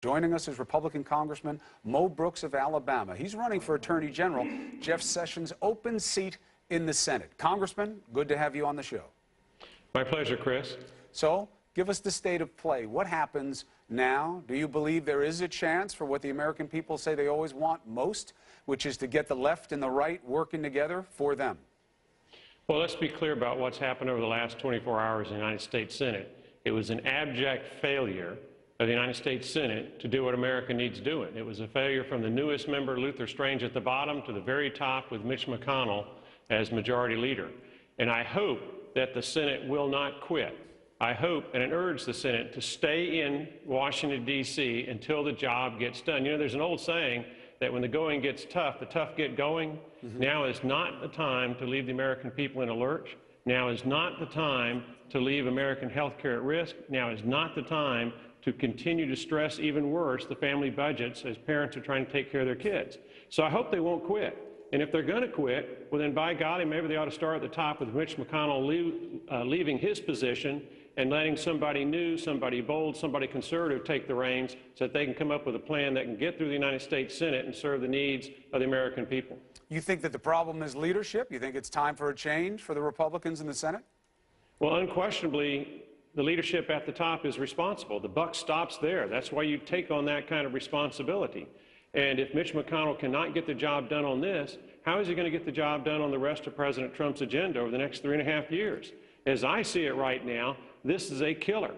Joining us is Republican Congressman Mo Brooks of Alabama. He's running for Attorney General, Jeff Sessions' open seat in the Senate. Congressman, good to have you on the show. My pleasure, Chris. So, give us the state of play. What happens now? Do you believe there is a chance for what the American people say they always want most, which is to get the left and the right working together for them? Well, let's be clear about what's happened over the last 24 hours in the United States Senate. It was an abject failure of the United States Senate to do what America needs doing. It was a failure from the newest member, Luther Strange, at the bottom to the very top with Mitch McConnell as majority leader. And I hope that the Senate will not quit. I hope and I urge the Senate to stay in Washington, D.C. until the job gets done. You know, there's an old saying that when the going gets tough, the tough get going. Now is not the time to leave the American people in a lurch. Now is not the time to leave American health care at risk. Now is not the time to continue to stress even worse the family budgets as parents are trying to take care of their kids. So I hope they won't quit. And if they're going to quit, well then by golly, maybe they ought to start at the top with Mitch McConnell leaving his position and letting somebody new, somebody bold, somebody conservative take the reins so that they can come up with a plan that can get through the United States Senate and serve the needs of the American people. You think that the problem is leadership? You think it's time for a change for the Republicans in the Senate? Well, unquestionably, the leadership at the top is responsible. The buck stops there. That's why you take on that kind of responsibility. And if Mitch McConnell cannot get the job done on this, how is he going to get the job done on the rest of President Trump's agenda over the next 3.5 years? As I see it right now, this is a killer.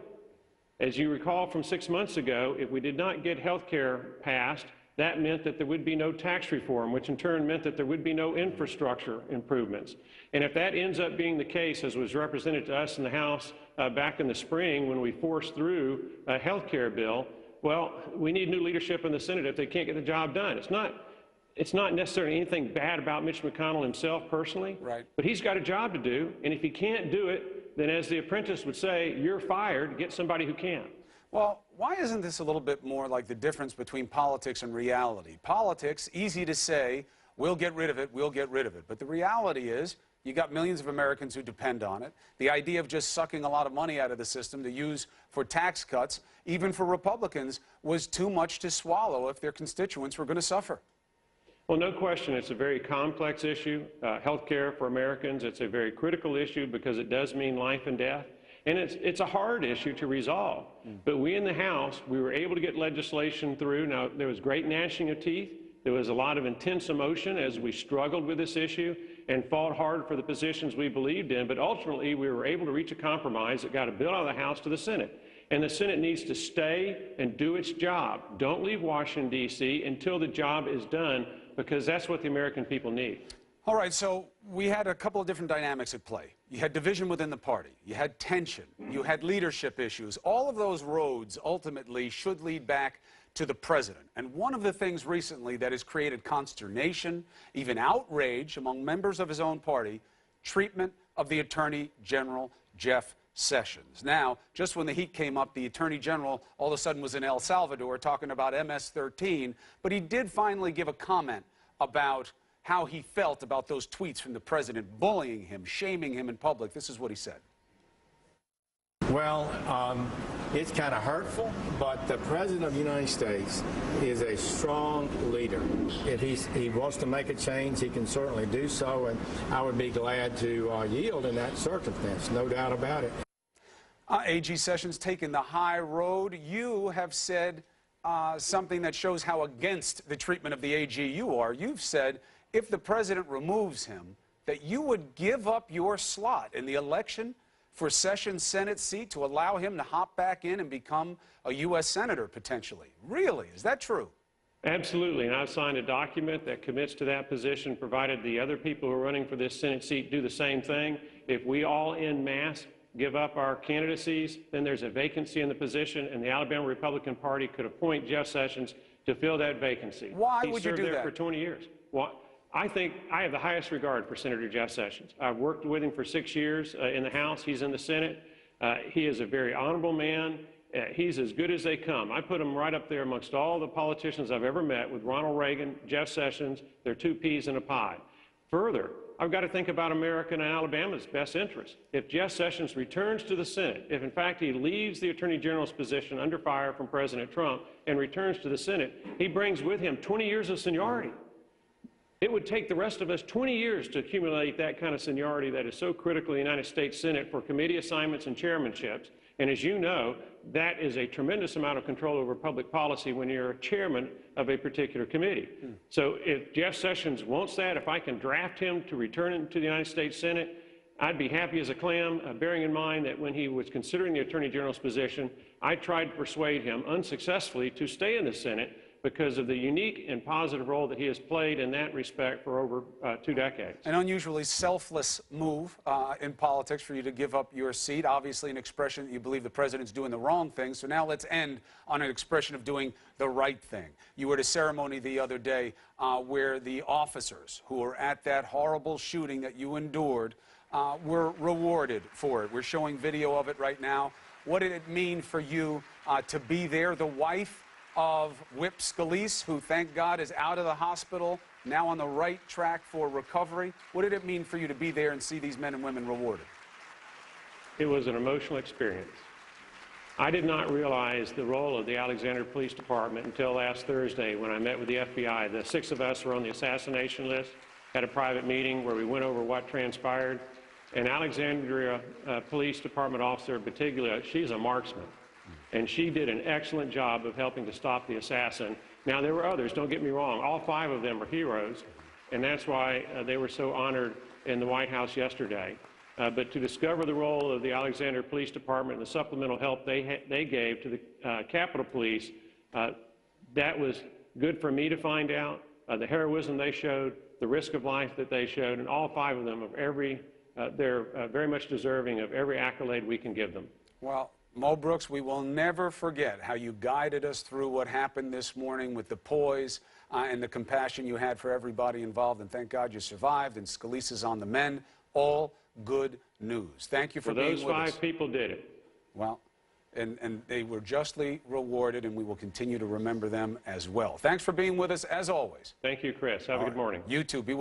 As you recall from 6 months ago, if we did not get health care passed, that meant that there would be no tax reform, which in turn meant that there would be no infrastructure improvements. And if that ends up being the case, as was represented to us in the House back in the spring when we forced through a health care bill, well, we need new leadership in the Senate if they can't get the job done. It's not necessarily anything bad about Mitch McConnell himself personally, right, but he's got a job to do, and if he can't do it, then as The Apprentice would say, you're fired, get somebody who can. Well, why isn't this a little bit more like the difference between politics and reality? Politics, easy to say, we'll get rid of it, we'll get rid of it. But the reality is, you got millions of Americans who depend on it. The idea of just sucking a lot of money out of the system to use for tax cuts, even for Republicans, was too much to swallow if their constituents were going to suffer. Well, no question, it's a very complex issue. Health care for Americans, it's a very critical issue because it does mean life and death. And it's a hard issue to resolve. But we in the House, we were able to get legislation through. Now, there was great gnashing of teeth. There was a lot of intense emotion as we struggled with this issue and fought hard for the positions we believed in. But ultimately, we were able to reach a compromise that got a bill out of the House to the Senate. And the Senate needs to stay and do its job. Don't leave Washington, D.C. until the job is done, because that's what the American people need. All right, so we had a couple of different dynamics at play. You had division within the party. You had tension. You had leadership issues. All of those roads ultimately should lead back to the president. And one of the things recently that has created consternation, even outrage among members of his own party, treatment of the Attorney General, Jeff Sessions. Now, just when the heat came up, the Attorney General all of a sudden was in El Salvador talking about MS-13, but he did finally give a comment about how he felt about those tweets from the president bullying him, shaming him in public. This is what he said. Well, it's kind of hurtful, but the President of the United States is a strong leader. If he wants to make a change, he can certainly do so, and I would be glad to yield in that circumstance, no doubt about it. AG Sessions taking the high road. You have said something that shows how against the treatment of the AG you are. You've said if the president removes him, that you would give up your slot in the election for Sessions' Senate seat to allow him to hop back in and become a U.S. Senator, potentially. Really? Is that true? Absolutely, and I've signed a document that commits to that position, provided the other people who are running for this Senate seat do the same thing. If we all en masse give up our candidacies, then there's a vacancy in the position, and the Alabama Republican Party could appoint Jeff Sessions to fill that vacancy. Why would you do that? He served there for 20 years. Well, I think I have the highest regard for Senator Jeff Sessions. I've worked with him for 6 years in the House. He's in the Senate. He is a very honorable man. He's as good as they come. I put him right up there amongst all the politicians I've ever met, with Ronald Reagan, Jeff Sessions. They're two peas in a pod. Further, I've got to think about America and Alabama's best interest. If Jeff Sessions returns to the Senate, if in fact he leaves the Attorney General's position under fire from President Trump and returns to the Senate, he brings with him 20 years of seniority. It would take the rest of us 20 years to accumulate that kind of seniority that is so critical in the United States Senate for committee assignments and chairmanships. And as you know, that is a tremendous amount of control over public policy when you're a chairman of a particular committee. So if Jeff Sessions wants that, if I can draft him to return to the United States Senate, I'd be happy as a clam, bearing in mind that when he was considering the Attorney General's position, I tried to persuade him unsuccessfully to stay in the Senate because of the unique and positive role that he has played in that respect for over 2 decades. An unusually selfless move in politics for you to give up your seat. Obviously an expression that you believe the president's doing the wrong thing. So now let's end on an expression of doing the right thing. You were at a ceremony the other day where the officers who were at that horrible shooting that you endured were rewarded for it. We're showing video of it right now. What did it mean for you to be there? The wife of Whip Scalise, who, thank God, is out of the hospital, now on the right track for recovery. What did it mean for you to be there and see these men and women rewarded? It was an emotional experience. I did not realize the role of the Alexandria Police Department until last Thursday when I met with the FBI. The 6 of us were on the assassination list, had a private meeting where we went over what transpired. And Alexandria Police Department officer in particular, she's a marksman. And she did an excellent job of helping to stop the assassin. Now, there were others, don't get me wrong. All 5 of them are heroes, and that's why they were so honored in the White House yesterday. But to discover the role of the Alexandria Police Department and the supplemental help they gave to the Capitol Police, that was good for me to find out. The heroism they showed, the risk of life that they showed, and all 5 of them, they're very much deserving of every accolade we can give them. Well, Mo Brooks, we will never forget how you guided us through what happened this morning with the poise and the compassion you had for everybody involved. And thank God you survived, and Scalise is on the mend. All good news. Thank you for being with us. Those 5 people did it. Well, and they were justly rewarded, and we will continue to remember them as well. Thanks for being with us, as always. Thank you, Chris. Have a good morning. You too. Be well.